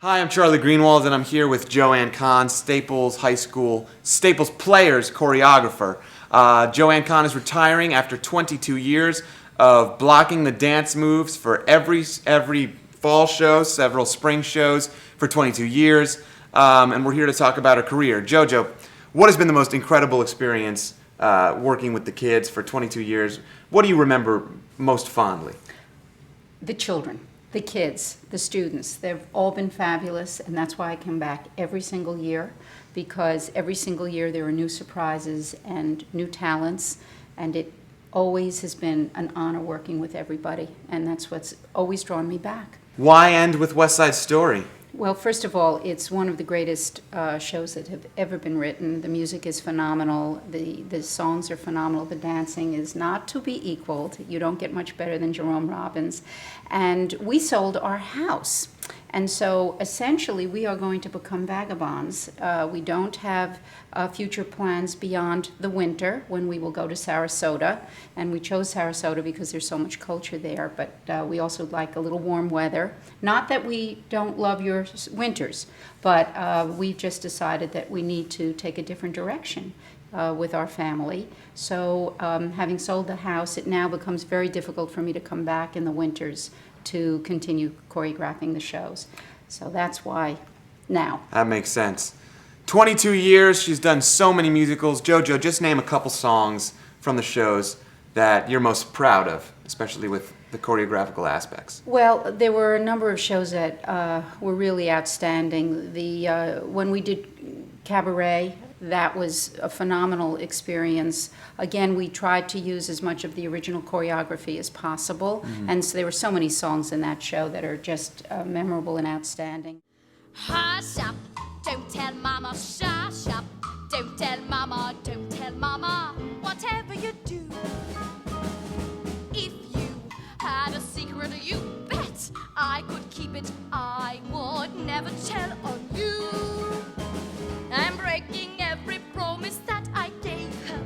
Hi, I'm Charlie Greenwald, and I'm here with Joanne Kahn, Staples Players choreographer. Joanne Kahn is retiring after 22 years of blocking the dance moves for every fall show, several spring shows for 22 years, and we're here to talk about her career. Jojo, what has been the most incredible experience working with the kids for 22 years? What do you remember most fondly? The children, the kids, the students, they've all been fabulous, and that's why I come back every single year, because every single year there are new surprises and new talents, and it always has been an honor working with everybody, and that's what's always drawn me back. Why end with West Side Story? Well, first of all, it's one of the greatest shows that have ever been written. The music is phenomenal. The songs are phenomenal. The dancing is not to be equaled. You don't get much better than Jerome Robbins. And we sold our house. And so essentially we are going to become vagabonds. We don't have future plans beyond the winter when we will go to Sarasota. And we chose Sarasota because there's so much culture there, but we also like a little warm weather. Not that we don't love your winters, but we've just decided that we need to take a different direction with our family. So having sold the house, it now becomes very difficult for me to come back in the winters to continue choreographing the shows. So that's why now. That makes sense. 22 years, she's done so many musicals. Jojo, just name a couple songs from the shows that you're most proud of, especially with the choreographical aspects. Well, there were a number of shows that were really outstanding. When we did Cabaret, that was a phenomenal experience. Again, we tried to use as much of the original choreography as possible, and so there were so many songs in that show that are just memorable and outstanding. Hush up, don't tell mama, shush up. Don't tell mama, whatever you do. If you had a secret, you bet I could keep it. I would never tell on you. I'm breaking every promise that I gave her.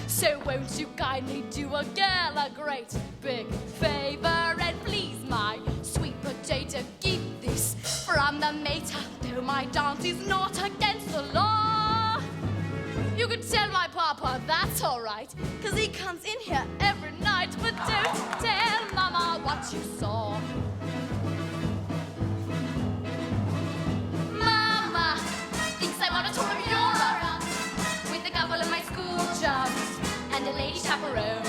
So won't you kindly do a girl a great big favor and please, my sweet potato, keep this from the mater, though my dance is not against the law. You could tell my papa that's alright, 'cause he comes in here every night, but don't tell mama what you saw. Mama thinks I want a tour of Europe with a couple of my school jobs and a lady chaperone.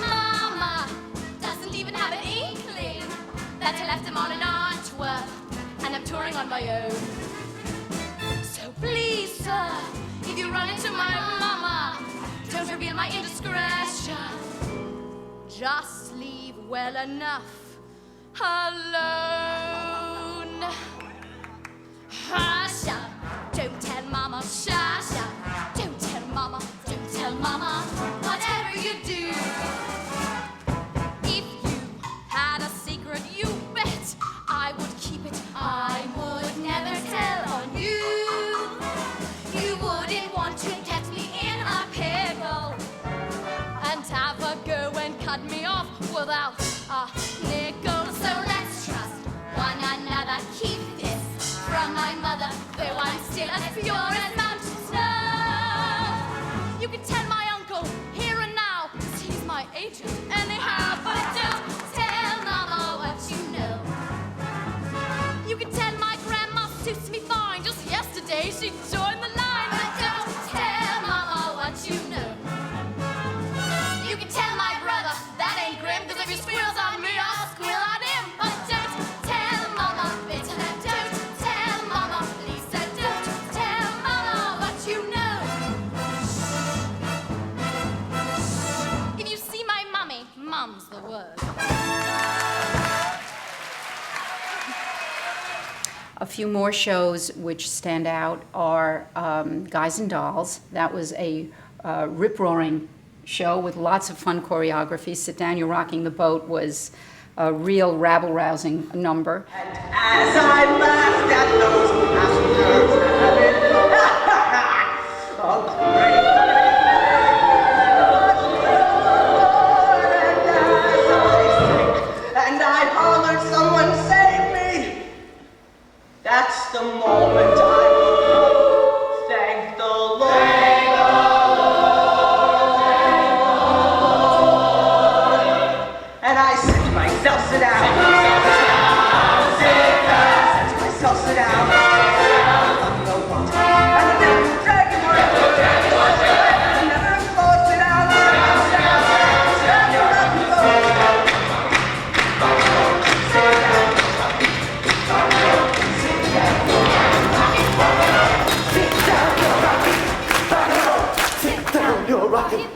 Mama doesn't even have an inkling that I left him on in Antwerp and I'm touring on my own. So please, sir, if you run into my mama, don't reveal my indiscretion. Just leave well enough alone. Hush up, don't tell mama, shush up. Don't tell mama, whatever you do. If you had a secret, you bet I would keep it. I would never tell on you. You wouldn't want to get me in a pickle and have a go and cut me off without a nickel. So let's trust one another. Keep this from my mother, though I'm still as pure as mountain snow. You can tell my uncle here and now, 'cause he's my agent anyhow. But don't tell mama what you know. You can tell my grandma suits me fine. Just yesterday she joined the line. But don't tell mama what you know. You can tell my brother that ain't grim, 'cause if he squeals on me, I'll squeal on him. But don't tell mama, bitter, don't tell mama, Lisa, don't tell mama what you know. If you see my mummy, mum's the word. A few more shows which stand out are Guys and Dolls. That was a rip-roaring show with lots of fun choreography. Sit Down, You're Rocking the Boat was a real rabble-rousing number. And as I laughed at those passengers, oh, great. And I hollered, someone save me! That's the moment I will thank the Lord. And I said to myself, sit down. I said to myself, sit down. You know what? And the devil dragon was and never thought, sit down. Sit down, you rock and roll. You're rockin',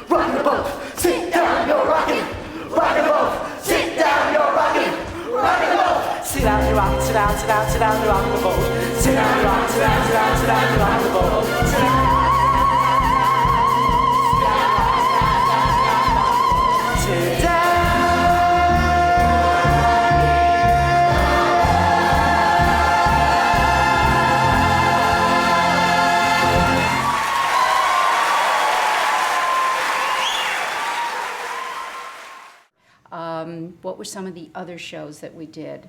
rockin' the boat. Sit down, you're rockin', rockin' the boat. Sit down, you're rockin', rockin' the boat. Sit down, you're rockin', sit down, sit down, sit down, you're rockin' the boat. Sit down, you're rockin', sit down, sit down, sit down, you're rockin' the boat. Sit down. Sit down. What were some of the other shows that we did?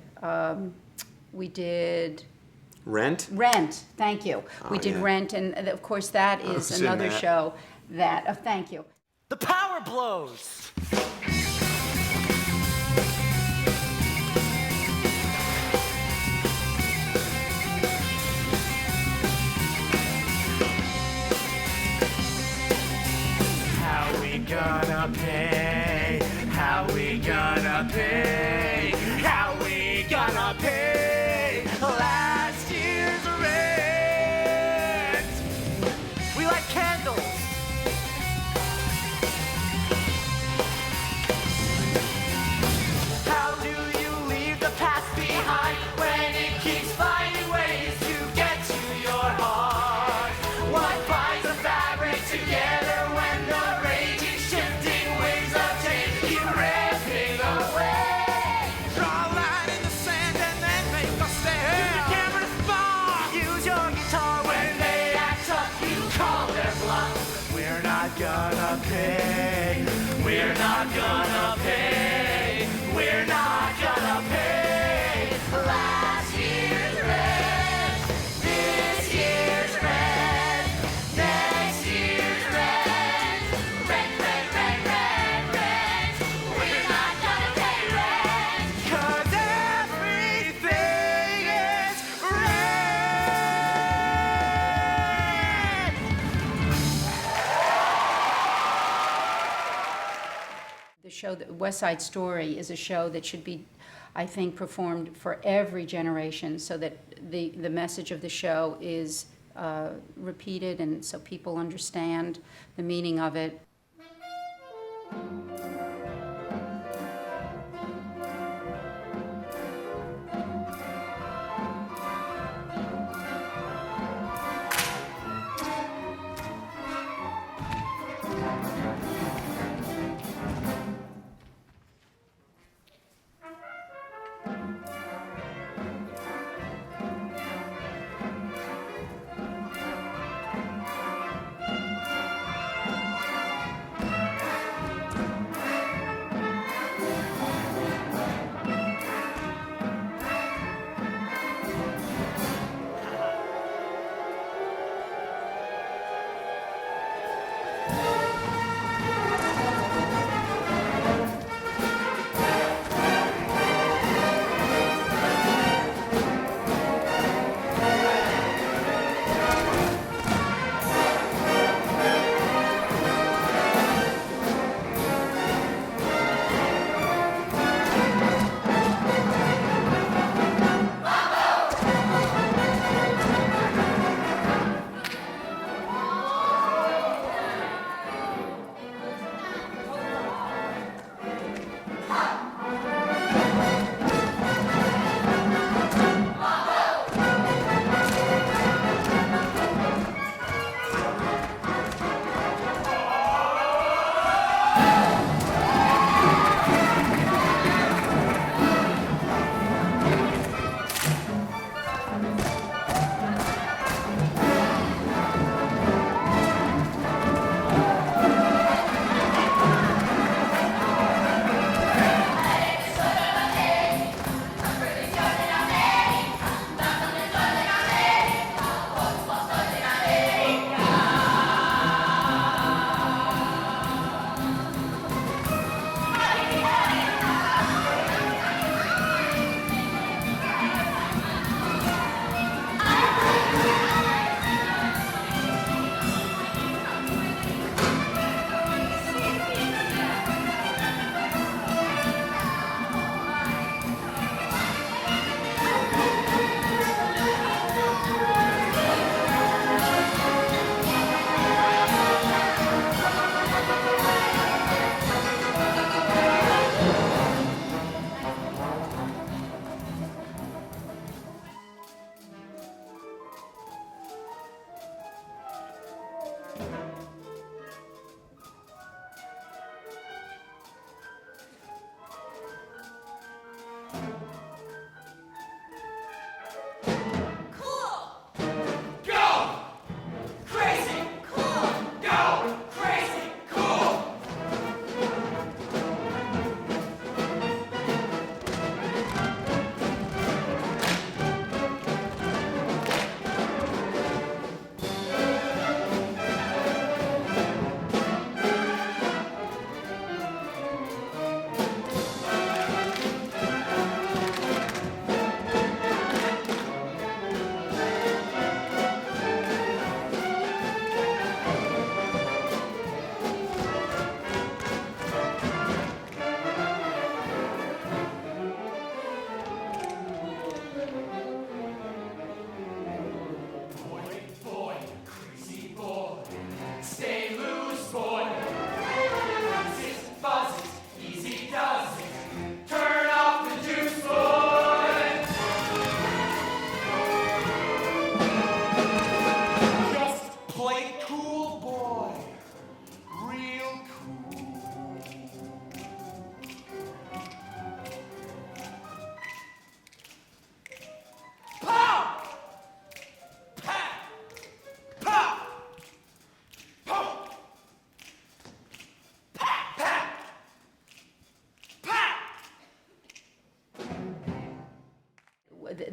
We did Rent? Rent, thank you. We did yeah. Rent, and of course that is seen another that. show that, thank you. The power blows. How we gonna pay? How we gonna pay? How we gonna pay last year's rent? We light candles. How do you leave the past behind when it keeps finding ways to get to your heart? What binds the fabric together when the raging, shifting waves of change keep ripping away? Draw a line in the sand and then make a stand. Use your camera to spar. Use your guitar when they act up. You call their bluff. We're not gonna pay. We're not gonna pay. We're not gonna pay last year's rent, this year's rent, next year's rent. Rent, rent, rent, rent, rent. We're not gonna pay rent, 'cause everything is rent. The show, West Side Story, is a show that should be, I think, performed for every generation so that the message of the show is repeated and so people understand the meaning of it.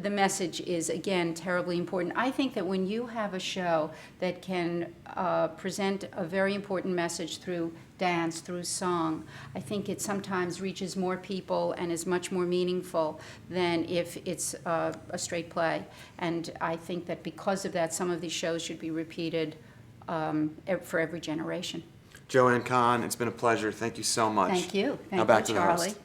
the message is, again, terribly important. I think that when you have a show that can present a very important message through dance, through song, I think it sometimes reaches more people and is much more meaningful than if it's a straight play. And I think that because of that, some of these shows should be repeated for every generation. Joanne Kahn, it's been a pleasure. Thank you so much. Thank you. Now Thank back you, to the Charlie. host.